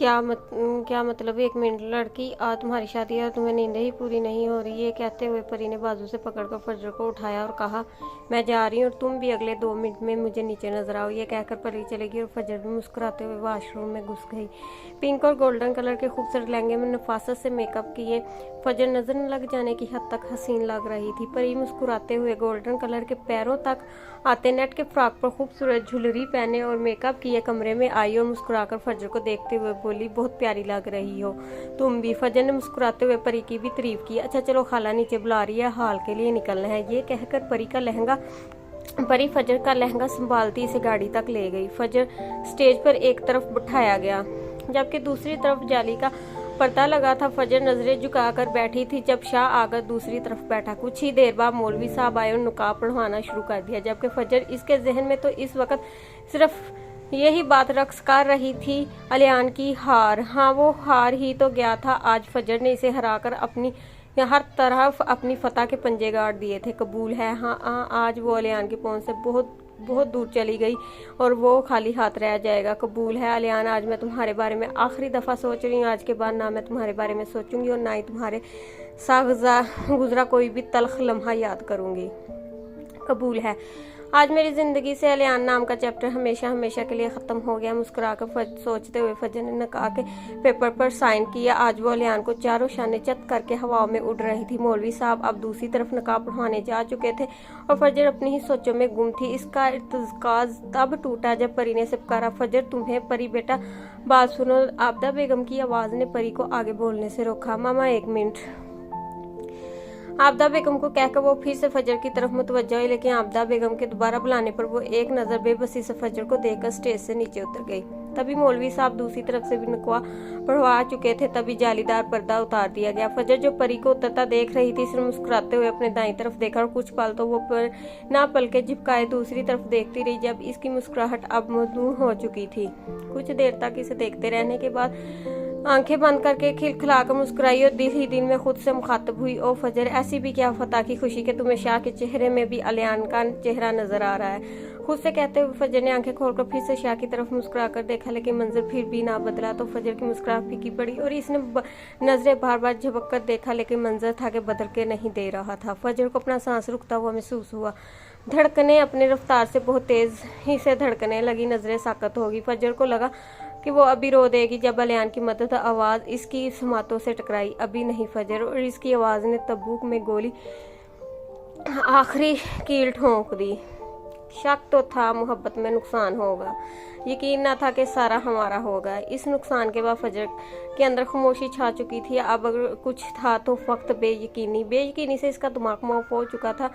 क्या मतलब 1 मिनट लड़की, आज तुम्हारी शादी है और तुम्हें नींद ही पूरी नहीं हो रही। ये कहते हुए परी ने बाजू से पकड़कर फजर को उठाया और कहा, मैं जा रही हूँ और तुम भी अगले 2 मिनट में मुझे नीचे नजर आओ। ये कहकर परी चली गई और फजर भी मुस्कुराते हुए वॉशरूम में घुस गई। पिंक और गोल्डन कलर के खूबसूरत लहंगे में नफासत से मेकअप किए फजर नजर न लग जाने की हद तक हसीन लग रही थी। परी मुस्कुराते हुए गोल्डन कलर के पैरों तक आते नेट के फ्रॉक पर खूबसूरत ज्वेलरी पहने और मेकअप किए कमरे में आई और मुस्कुराकर फजर को देखते हुए बोली, बहुत प्यारी लग रही हो तुम भी। फजर ने मुस्कुराते हुए परी की भी तारीफ की। अच्छा चलो, खाला नीचे बुला रही है, हाल के लिए निकलना है। ये कहकर परी फजर का लहंगा संभालती इसे गाड़ी तक ले गई। फजर स्टेज पर एक तरफ बिठाया गया जबकि दूसरी तरफ जाली का पर्दा लगा था। फजर नजरें झुकाकर बैठी थी जब शाह आकर दूसरी तरफ बैठा। कुछ ही देर बाद मौलवी साहब आए और नुकाब पढ़वाना शुरू कर दिया जबकि फजर इसके जहन में तो इस वक्त सिर्फ यही बात रक्स कर रही थी, अलियान की हार। हाँ, वो हार ही तो गया था। आज फजर ने इसे हराकर अपनी हर तरफ अपनी फतह के पंजे गाड़ दिए थे। कबूल है, हाँ, आज वो अलियान की पहुंच से बहुत बहुत दूर चली गई और वो खाली हाथ रह जाएगा। कबूल है अलियान, आज मैं तुम्हारे बारे में आखिरी दफ़ा सोच रही हूँ। आज के बाद ना मैं तुम्हारे बारे में सोचूंगी और ना ही तुम्हारे साथ गुजरा कोई भी तल्ख लम्हा याद करूंगी। कबूल है, आज मेरी ज़िंदगी से अलियान नाम का चैप्टर हमेशा हमेशा के लिए ख़त्म हो गया। मुस्कुराकर सोचते हुए फजर ने नका के पेपर पर साइन किया। आज वो अलियान को चारों शाने चत करके हवाओं में उड़ रही थी। मौलवी साहब अब दूसरी तरफ नकाब पढ़वाने जा चुके थे और फजर अपनी ही सोचों में गुम थी। इसका इर्तिकाज तब टूटा जब परी ने सिपकारा, फजर तुम्हें। परी बेटा बात सुनो। आबदा बेगम की आवाज़ ने परी को आगे बोलने से रोका। मामा 1 मिनट। आबदा बेगम को कहकर वो फिर से फजर की तरफ मुतवज्जा हुई, लेकिन आबदा बेगम के दोबारा बुलाने पर वो एक नज़र बेबसी से फजर को देखकर स्टेज से नीचे उतर गई। तभी मौलवी साहब दूसरी तरफ से भी नकवा पढ़वा चुके थे। तभी जालीदार पर्दा उतार दिया गया। फजर जो परी को उतरता देख रही थी, सिर्फ मुस्कुराते हुए अपने दाईं तरफ देखा और कुछ पल तो वो पर ना पल के झिपकाए दूसरी तरफ देखती रही जब इसकी मुस्कुराहट अब मधुर हो चुकी थी। कुछ देर तक इसे देखते रहने के बाद आंखें बंद करके खिलखिलाकर मुस्कुराई और दिल ही दिल में खुद से मुखातब हुई, ओ फजर, ऐसी भी क्या फतह की खुशी कि तुम्हें शाह के चेहरे में भी अलियान का चेहरा नजर आ रहा है। खुद से कहते हुए फजर ने आंखें खोलकर फिर से शाह की तरफ मुस्कुराकर देखा, लेकिन मंजर फिर भी ना बदला। तो फजर की मुस्कुराहट फीकी पड़ी और इसने नजरें बार बार झपक कर देखा, लेकिन मंजर था कि बदल के नहीं दे रहा था। फजर को अपना सांस रुकता हुआ महसूस हुआ। धड़कने अपने रफ्तार से बहुत तेज ही से धड़कने लगी। नजरें साकत होगी। फजर को लगा कि वो अभी रो देगी जब अलियान की मदद आवाज़ इसकी समातों से टकराई। अभी नहीं फजर। और इसकी आवाज़ ने तबूक में गोली आखिरी कील ठोंक दी। शक तो था मोहब्बत में नुकसान होगा, यकीन न था कि सारा हमारा होगा। इस नुकसान के बाद फजर के अंदर खामोशी छा चुकी थी। अब अगर कुछ था तो फक्त बेयकीनी से इसका दिमाग मौफ हो चुका था।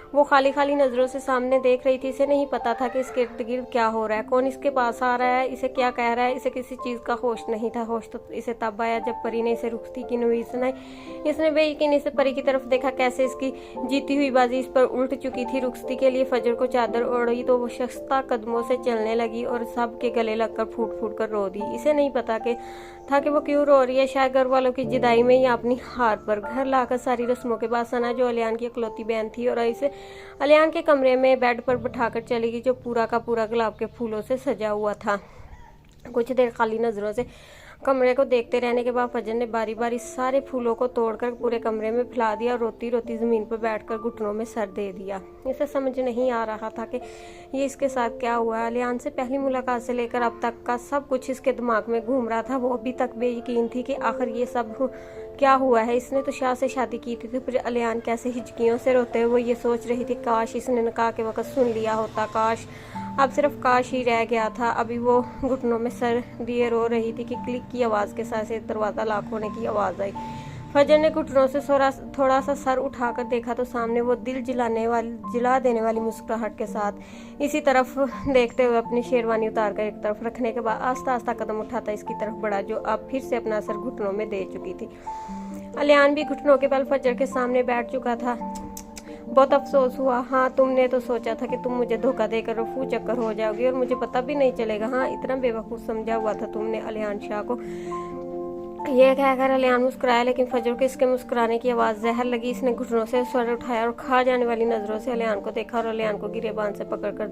वो खाली खाली नज़रों से सामने देख रही थी। इसे नहीं पता था कि इसके इर्द गिर्द क्या हो रहा है, कौन इसके पास आ रहा है, इसे क्या कह रहा है। इसे किसी चीज़ का होश नहीं था। होश तो इसे तब आया जब परी ने इसे रुखसती की नवीद सुनाई। इसने बेयकीनी से परी की तरफ देखा, कैसे इसकी जीती हुई बाजी इस पर उल्ट चुकी थी। रुखसती के लिए फजर को चादर ओढ़ी तो वो शख्ता कदमों से चलने लगी और सब के गले लगकर फूट फूट कर रो दी। इसे नहीं पता था कि वो क्यों रो रही है। शायद घर वालों की जुदाई में या अपनी हार पर। घर लाकर सारी रस्मों के बाद सना, जो अलियान की इकलौती बहन थी, और इसे अलियान के कमरे में बेड पर बिठाकर चली गई, जो पूरा का पूरा गुलाब के फूलों से सजा हुआ था। कुछ देर खाली नजरों से कमरे को देखते रहने के बाद फजर ने बारी बारी सारे फूलों को तोड़कर पूरे कमरे में फैला दिया और रोती रोती जमीन पर बैठकर घुटनों में सर दे दिया। इसे समझ नहीं आ रहा था कि ये इसके साथ क्या हुआ है। अलियान से पहली मुलाकात से लेकर अब तक का सब कुछ इसके दिमाग में घूम रहा था। वो अभी तक बेयकीन थी कि आखिर ये सब क्या हुआ है। इसने तो शाह से शादी की थी, तो फिर अलियान कैसे हिचकियों से रोते हुए ये सोच रही थी, काश इसने निकाह के वक्त सुन लिया होता, काश। अब सिर्फ काश ही रह गया था। अभी वो घुटनों में सर दिए रो रही थी कि क्लिक की आवाज़ के साथ से दरवाज़ा लॉक होने की आवाज़ आई। फजर ने घुटनों से थोड़ा सा सर उठाकर देखा तो सामने वो दिल जिला देने वाली मुस्कुराहट के साथ इसी तरफ देखते हुए अपनी शेरवानी उतारकर एक तरफ रखने के बाद आस्ता आस्ता कदम उठाता इसकी तरफ बढ़ा, जो अब फिर से अपना सर घुटनों में दे चुकी थी। अलियान भी घुटनों के बल फजर के सामने बैठ चुका था। बहुत अफसोस हुआ। हाँ, तुमने तो सोचा था कि तुम मुझे धोखा देकर रफू चक्कर हो जाओगी और मुझे पता भी नहीं चलेगा। हाँ, इतना बेवकूफ़ समझा हुआ था तुमने अलियान शाह को। यह कहकर अलियान मुस्कुराया, लेकिन फजर को इसके मुस्कुराने की आवाज़ जहर लगी। इसने घुटनों से सर उठाया और खा जाने वाली नज़रों से अलियान को देखा और अलियान को गिरेबान से पकड़कर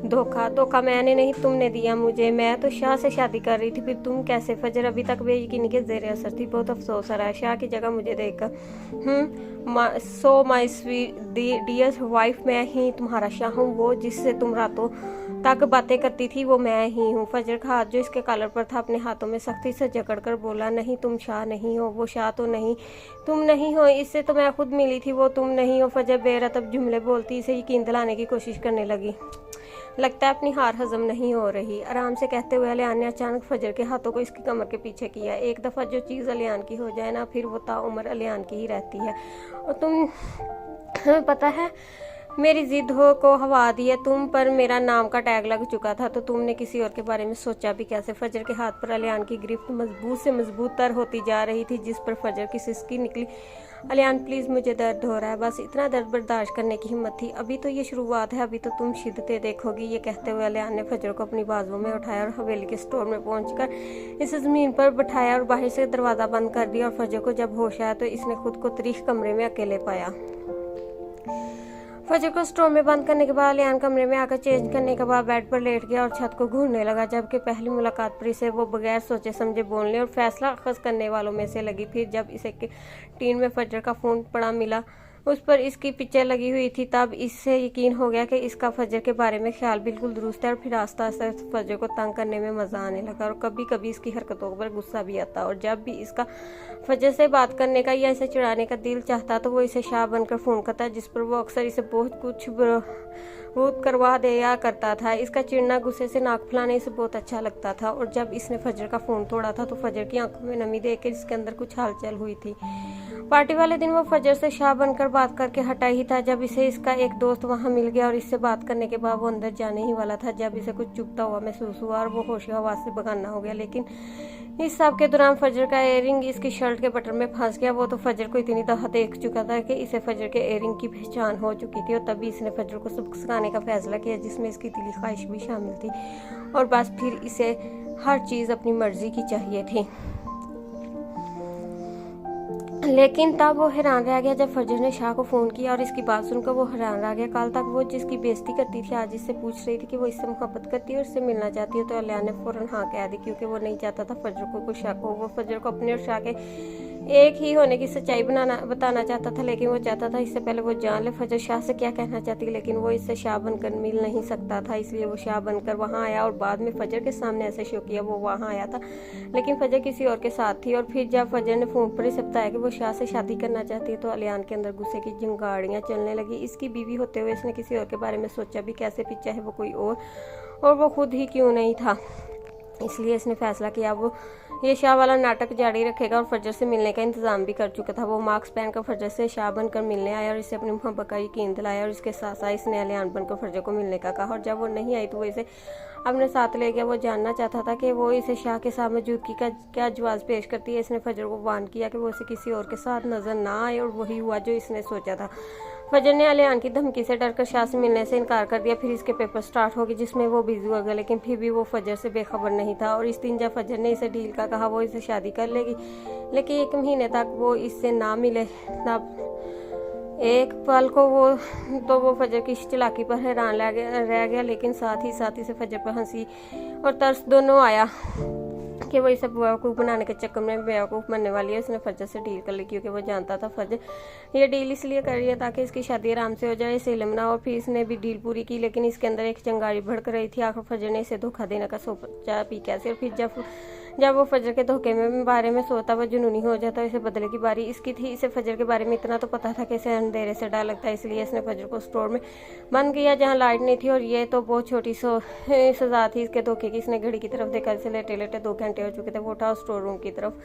धोखा मैंने नहीं, तुमने दिया मुझे। मैं तो शाह से शादी कर रही थी, फिर तुम कैसे? फजर अभी तक बेयकीनी के जेर असर थी। बहुत अफसोस आ रहा है शाह की जगह मुझे देखकर। सो माई स्वीट डियर वाइफ, मैं ही तुम्हारा शाह हूँ। वो जिससे तुम रातों तक बातें करती थी वो मैं ही हूँ। फजर का हाथ जो इसके कॉलर पर था अपने हाथों में सख्ती से जकड़कर बोला, नहीं तुम शाह नहीं हो, वो शाह तो नहीं, तुम नहीं हो, इससे तो मैं खुद मिली थी, वो तुम नहीं हो। फजर बेरतब जुमले बोलती इसे यकीन दिलाने की कोशिश करने लगी। लगता है अपनी हार हजम नहीं हो रही, आराम से कहते हुए अलियान ने अचानक फजर के हाथों को इसकी कमर के पीछे किया। एक दफ़ा जो चीज़ अलियान की हो जाए ना, फिर वो ताउम्र अलियान की ही रहती है। और तुम्हें पता है मेरी जिद को हवा दी है तुम पर, मेरा नाम का टैग लग चुका था, तो तुमने किसी और के बारे में सोचा भी कैसे? फजर के हाथ पर अलियान की गिरफ्त मजबूत से मजबूत तर होती जा रही थी, जिस पर फजर की सिसकी निकली। अलियान प्लीज़, मुझे दर्द हो रहा है, बस इतना दर्द बर्दाश्त करने की हिम्मत थी, अभी तो ये शुरुआत है, अभी तो तुम शिद्दतें देखोगी। ये कहते हुए अलियान ने फजर को अपनी बाजुओं में उठाया और हवेली के स्टोर में पहुंचकर इसे ज़मीन पर बिठाया और बाहर से दरवाज़ा बंद कर दिया। और फजर को जब होश आया तो इसने खुद को तरीख कमरे में अकेले पाया। फजर को स्टोर में बंद करने के बाद अलियान कमरे में आकर चेंज करने के बाद बेड पर लेट गया और छत को घूरने लगा, जबकि पहली मुलाकात पर इसे वो बगैर सोचे समझे बोलने और फैसला अखज़ करने वालों में से लगी। फिर जब इसे टीन में फजर का फ़ोन पड़ा मिला, उस पर इसकी पिक्चर लगी हुई थी, तब इससे यकीन हो गया कि इसका फजर के बारे में ख्याल बिल्कुल दुरुस्त है। और फिर आस्ता आस्ता फजर को तंग करने में मज़ा आने लगा और कभी कभी इसकी हरकतों पर गुस्सा भी आता। और जब भी इसका फजर से बात करने का या इसे चिढ़ाने का दिल चाहता तो वो इसे शाह बनकर फ़ोन करता, जिस पर वो अक्सर इसे बहुत कुछ बहुत करवा दिया करता था। इसका चिढ़ना, गुस्से से नाक फुलाने इसे बहुत अच्छा लगता था। और जब इसने फजर का फ़ोन तोड़ा था तो फजर की आंखों में नमी देख कर इसके अंदर कुछ हलचल हुई थी। पार्टी वाले दिन वो फजर से शाह बनकर बात करके हटा ही था, जब इसे इसका एक दोस्त वहां मिल गया और इससे बात करने के बाद वो अंदर जाने ही वाला था, जब इसे कुछ चुभता हुआ महसूस हुआ और वो होशो हवास से बगाना हो गया। लेकिन इस सब के दौरान फजर का एयरिंग इसकी शर्ट के बटन में फंस गया। वो तो फजर को इतनी दफा देख चुका था कि इसे फजर के एयरिंग की पहचान हो चुकी थी। और तभी इसने फजर को सबक सिखाने का फैसला किया, जिसमें इसकी दिली ख्वाहिश भी शामिल थी। और बस फिर इसे हर चीज़ अपनी मर्जी की चाहिए थी। लेकिन तब वो हैरान रह गया जब फजर ने शाह को फ़ोन किया और इसकी बात सुनकर वो हैरान रह गया। कल तक वो जिसकी बेइज्जती करती थी आज इससे पूछ रही थी कि वो इससे मोहब्बत करती है और इससे मिलना चाहती है। तो अलियान ने फ़ौरन हाँ कह दी, क्योंकि वो नहीं चाहता था फजर को कुछ शक हो। वो फजर को अपने और शाह के एक ही होने की सच्चाई बताना चाहता था, लेकिन वो चाहता था इससे पहले वो जान ले फजर शाह से क्या कहना चाहती, लेकिन वो इससे शाह बनकर मिल नहीं सकता था। इसलिए वो शाह बनकर वहाँ आया और बाद में फजर के सामने ऐसे शो किया वो वहाँ आया था, लेकिन फजर किसी और के साथ थी। और फिर जब फजर ने फ़ोन पर इसे बताया कि वो शाह से शादी करना चाहती है तो अलियान के अंदर गुस्से की चिंगारियाँ चलने लगी। इसकी बीवी होते हुए इसने किसी और के बारे में सोचा भी कैसे, फिर चाहे वो कोई और वो खुद ही क्यों नहीं था। इसलिए इसने फैसला किया वो ये शाह वाला नाटक जारी रखेगा और फजर से मिलने का इंतजाम भी कर चुका था। वो मास्क पहनकर फजर से शाह बनकर मिलने आया और इसे अपनी मोहब्बत का यकीन दिलाया। और इसके साथ साथ इसने अलियान बनकर फजर को मिलने का कहा। और जब वो नहीं आई तो वो इसे अपने साथ ले गया। वो जानना चाहता था कि वो इसे शाह के साथ मौजूदगी का क्या जवाब पेश करती है। इसने फजर को वार्न किया कि वो इसे किसी और के साथ नजर ना आए, और वही हुआ जो इसने सोचा था। फजर ने अलियान की धमकी से डरकर शाह से मिलने से इनकार कर दिया। फिर इसके पेपर स्टार्ट हो गए जिसमें वो बिजी हो गया, लेकिन फिर भी वो फजर से बेखबर नहीं था। और इस दिन जब फजर ने इसे डील का कहा वो इसे शादी कर लेगी, लेकिन 1 महीने तक वो इससे ना मिले। तब एक पल को वो फजर की चालाकी पर हैरान रह गया, लेकिन साथ ही साथ इसे फजर पर हंसी और तरस दोनों आया कि वो इसे बेवकूफ़ बनाने के चक्कर में बेवकूफ़ बनने वाली है। उसने फजर से डील कर ली, क्योंकि वो जानता था फजर ये डील इसलिए कर रही है ताकि इसकी शादी आराम से हो जाए, इसे इल्म ना हो। फिर इसने भी डील पूरी की, लेकिन इसके अंदर एक चिंगारी भड़क रही थी। आखिर फजर ने इसे धोखा देने का सोचा भी कैसे। और फिर जब वो फजर के धोखे में बारे में सोता वो जुनूनी हो जाता, इसे बदले की बारी इसकी थी। इसे फजर के बारे में इतना तो पता था कि इसे अंधेरे से डर लगता है, इसलिए इसने फजर को स्टोर में बंद किया जहाँ लाइट नहीं थी। और ये तो बहुत छोटी सजा थी इसके धोखे की। इसने घड़ी की तरफ देखा, इसे लेटे लेटे 2 घंटे हो चुके थे। वो उठा स्टोर रूम की तरफ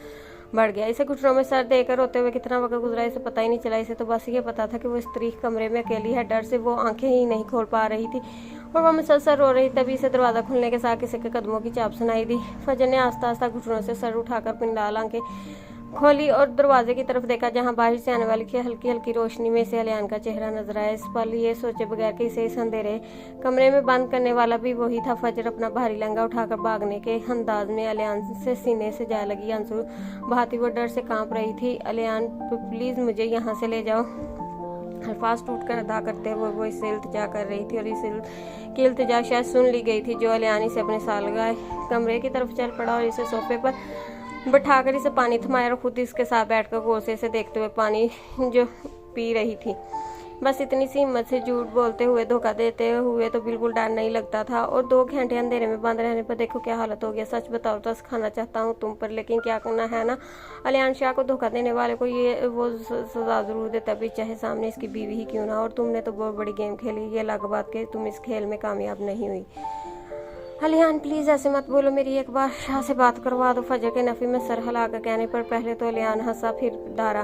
बढ़ गया। इसे घुटनों में सर देकर रोते हुए कितना वक्त गुजरा इसे पता ही नहीं चला। इसे तो बस ये पता था कि वो इस तरीक कमरे में अकेली है। डर से वो आंखें ही नहीं खोल पा रही थी और वो मुसलसल रो रही। तभी इसे दरवाज़ा खुलने के साथ किसी के कदमों की चाप सुनाई दी। फजर ने आस्ता आस्ता घुटनों से सर उठाकर अपनी लाल आंखें खोली और दरवाजे की तरफ देखा, जहां बाहर से आने वाली हल्की हल्की रोशनी में से अलियान का चेहरा नजर आया। इस पल ये सोचे बगैर कि इसे इस अंधेरे कमरे में बंद करने वाला भी वही था। फजर अपना भारी लहंगा उठाकर भागने के अंदाज में अलियान से सीने से जा लगी। आंसू बहाती वो डर से कांप रही थी। अलियान प्लीज मुझे यहाँ से ले जाओ। अल्फाज टूट कर अदा करते हुए वो इससे इल्तिजा कर रही थी और इस की इल्तिजा शायद सुन ली गई थी। जो अलियानी से अपने सालगाह कमरे की तरफ चल पड़ा और इसे सोफे पर बैठाकर इसे पानी थमाया और खुद इसके साथ बैठकर गौर से इसे देखते हुए पानी जो पी रही थी। बस इतनी सी हिम्मत से झूठ बोलते हुए, धोखा देते हुए तो बिल्कुल डर नहीं लगता था। और 2 घंटे अंधेरे में बंद रहने पर देखो क्या हालत हो गया। सच बताओ तो खाना चाहता हूँ तुम पर, लेकिन क्या करना है ना। अलियान शाह को धोखा देने वाले को ये वो सजा जरूर देता भी, चाहे सामने इसकी बीवी ही क्यों ना। और तुमने तो बहुत बड़ी गेम खेली, ये अलग बात कि तुम इस खेल में कामयाब नहीं हुई। अलियान प्लीज़ ऐसे मत बोलो, मेरी एक बार शाह से बात करवा दो। फजर के नफ़ी में सर हिलाकर कहने पर पहले तो अलियान हंसा, फिर दारा।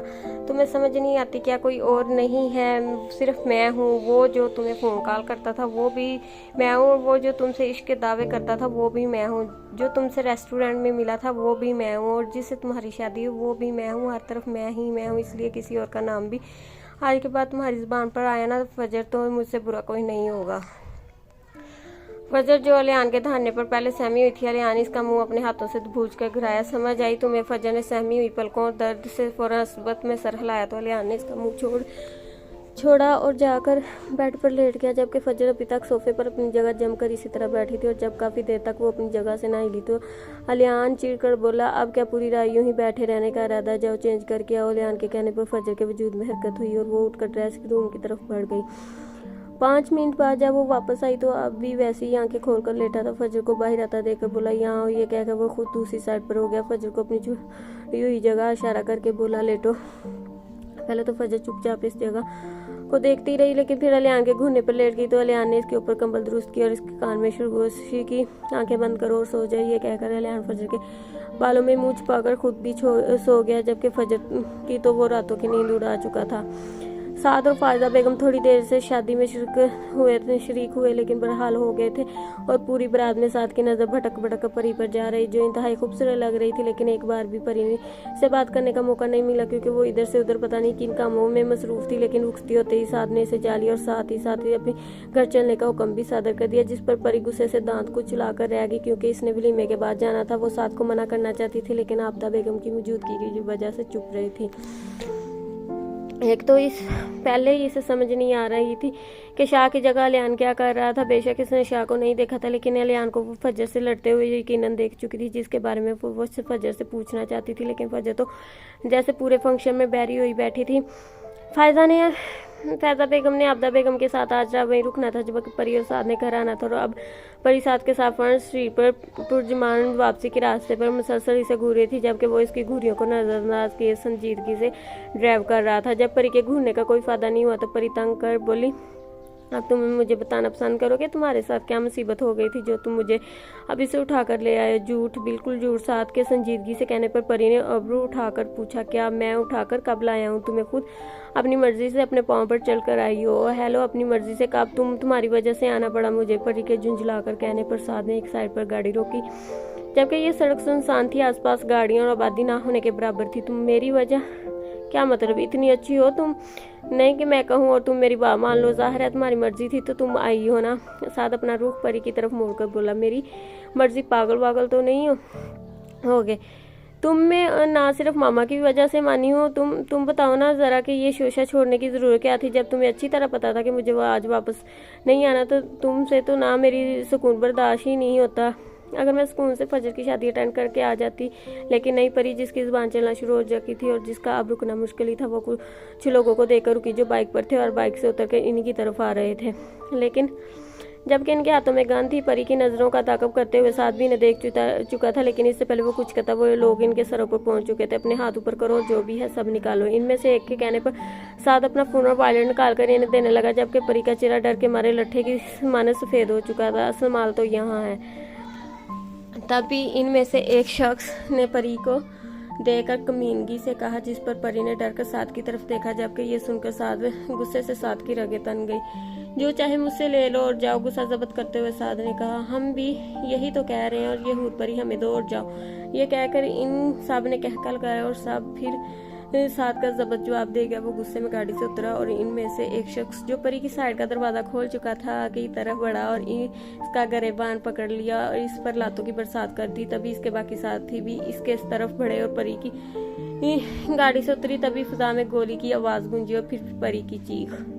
तुम्हें समझ नहीं आती क्या कोई और नहीं है, सिर्फ मैं हूँ। वो जो तुम्हें फ़ोन कॉल करता था वो भी मैं हूँ, वो जो तुमसे इश्क के दावे करता था वो भी मैं हूँ, जो तुमसे रेस्टोरेंट में मिला था वो भी मैं हूँ, और जिससे तुम्हारी शादी हुई वो भी मैं हूँ। हर तरफ मैं ही मैं हूँ, इसलिए किसी और का नाम भी आज के बाद तुम्हारी ज़ुबान पर आया ना फजर, तो मुझसे बुरा कोई नहीं होगा। फजर जो अलियान के धारने पर पहले सहमी हुई थी, अलियान इसका मुंह अपने हाथों से भूज कर गिराया। समझ आई तुम्हें? फजर ने सहमी हुई पलकों और दर्द से फौरन असबत में सर हिलाया तो अलियान ने इसका मुंह छोड़ा और जाकर बेड पर लेट गया, जबकि फजर अभी तक सोफे पर अपनी जगह जमकर इसी तरह बैठी थी। और जब काफ़ी देर तक वो अपनी जगह से ना हिली तो अलियान चिढ़कर बोला, अब क्या पूरी रात यूं ही बैठे रहने का इरादा? जाओ चेंज करके आओ। अलियान के कहने पर फजर के वजूद में हरकत हुई और वो उठकर ड्रेस रूम की तरफ बढ़ गई। 5 मिनट बाद जब वो वापस आई तो अब भी वैसे ही आंखें खोलकर लेटा था। फजर को बाहर आता देखकर बोला, यहाँ आओ। ये कहकर वो खुद दूसरी साइड पर हो गया। फजर को अपनी छुड़ी हुई जगह इशारा करके बोला, लेटो। पहले तो फजर चुपचाप इस जगह को देखती रही, लेकिन फिर अलियान के घुटने पर लेट गई तो अलियान ने इसके ऊपर कंबल दुरुस्त किया और इसके कान में शुरू की, आंखें बंद करो और सो जाए। ये कहकर अलियान फजर के बालों में मुंह छुपाकर खुद भी सो गया, जबकि फजर की तो वो रातों की नींद उड़ा चुका था। साद और फायदा बेगम थोड़ी देर से शादी में शरीक हुए लेकिन बहरहाल हो गए थे और पूरी बारात में साद की नज़र भटक भटक परी पर जा रही, जो इंतहाई खूबसूरत लग रही थी। लेकिन एक बार भी परी से बात करने का मौका नहीं मिला, क्योंकि वो इधर से उधर पता नहीं किन कामों में मसरूफ थी। लेकिन रुखती होते ही साद ने इसे जा लिया और साथ ही अपने घर चलने का हुक्म भी सादर कर दिया, जिस पर परी गुस्से से दांत को चिल्लाकर रह गई, क्योंकि इसने वलीमे के बाद जाना था। वो साद को मना करना चाहती थी, लेकिन आबदा बेगम की मौजूदगी की वजह से चुप रही थी। एक तो इस पहले ही इसे समझ नहीं आ रही थी कि शाह की जगह अलियान क्या कर रहा था। बेशक इसने शाह को नहीं देखा था, लेकिन अलियान को वो फजर से लड़ते हुए यकीनन देख चुकी थी, जिसके बारे में वो फजर से पूछना चाहती थी। लेकिन फजर तो जैसे पूरे फंक्शन में बहरी हुई बैठी थी। फैज़ा बेगम ने आबदा बेगम के साथ आज रात वहीं रुकना था, जबकि परी और साद ने घर आना था। और अब परी साद के साथ फर्स्ट स्ट्रीट पर पुरजमान वापसी के रास्ते पर मुसलसल इसे घूर रही थी, जबकि वो इसकी घुरियों को नजरअंदाज किए संजीदगी से ड्राइव कर रहा था। जब परी के घूरने का कोई फायदा नहीं हुआ तो परी तंग कर बोली, अब तुम मुझे बताना पसंद करोगे तुम्हारे साथ क्या मुसीबत हो गई थी जो तुम मुझे अभी से उठा कर ले आए? झूठ, बिल्कुल झूठ। साद के संजीदगी से कहने पर परी ने अबरू उठाकर पूछा, क्या मैं उठाकर कब लाया हूँ तुम्हें? खुद अपनी मर्जी से अपने पाँव पर चलकर आई हो? हेलो, अपनी मर्जी से कब? तुम्हारी वजह से आना पड़ा मुझे। परी के झुंझलाकर कहने पर साद ने एक साइड पर गाड़ी रोकी, जबकि ये सड़क सुनसान थी, आसपास गाड़ियाँ और आबादी ना होने के बराबर थी। तुम मेरी वजह? क्या मतलब? इतनी अच्छी हो तुम? नहीं कि मैं कहूँ और तुम मेरी बात मान लो। जाहिर है तुम्हारी मर्जी थी तो तुम आई हो ना। साद अपना रुख परी की तरफ मोड़कर बोला, मेरी मर्जी? पागल वागल तो नहीं हो गए तुम? में ना सिर्फ मामा की वजह से मानी हो तुम बताओ ना जरा कि ये शोशा छोड़ने की ज़रूरत क्या थी, जब तुम्हें अच्छी तरह पता था कि मुझे आज वापस नहीं आना। तो तुमसे तो ना मेरी सुकून बर्दाश्त ही नहीं होता। अगर मैं सुकून से फजर की शादी अटेंड करके आ जाती, लेकिन नहीं। परी जिसकी ज़ुबान चलना शुरू हो चुकी थी और जिसका अब रुकना मुश्किल ही था, वो कुछ लोगों को देखकर रुकी जो बाइक पर थे और बाइक से उतर कर इन्हीं की तरफ आ रहे थे। लेकिन जबकि इनके हाथों में गन थी, परी की नज़रों का ताक़ब करते हुए साद भी ने देख चुका था। लेकिन इससे पहले वो कुछ कहता, वो लोग इनके सरों पर पहुंच चुके थे। अपने हाथ ऊपर करो, जो भी है सब निकालो। इनमें से एक के कहने पर साद अपना फोन और वायलेट निकाल कर इन्हें देने लगा, जबकि परी का चेहरा डर के मारे लट्ठे की माने सफ़ेद हो चुका था। असल माल तो यहाँ है। तभी इनमें से एक शख्स ने परी को देखकर कमीनगी से कहा, जिस पर परी ने डर कर साद की तरफ देखा, जबकि ये सुनकर साद गुस्से से साद की रगें तन गई। जो चाहे मुझसे ले लो और जाओ। गुस्सा जब्त करते हुए साद ने कहा, हम भी यही तो कह रहे हैं और ये हूर परी हमें दो और जाओ। ये कहकर इन सब ने कहका लगाया और सब फिर साद का जबत जवाब दे गया। वो गुस्से में गाड़ी से उतरा और इनमें से एक शख्स जो परी की साइड का दरवाजा खोल चुका था आगे की तरफ बढ़ा और इसका गरेबान पकड़ लिया और इस पर लातों की बरसात कर दी। तभी इसके बाकी साथी भी इसके तरफ बढ़े और परी की गाड़ी से उतरी। तभी फिजा में गोली की आवाज़ गूंजी और फिर परी की चीख।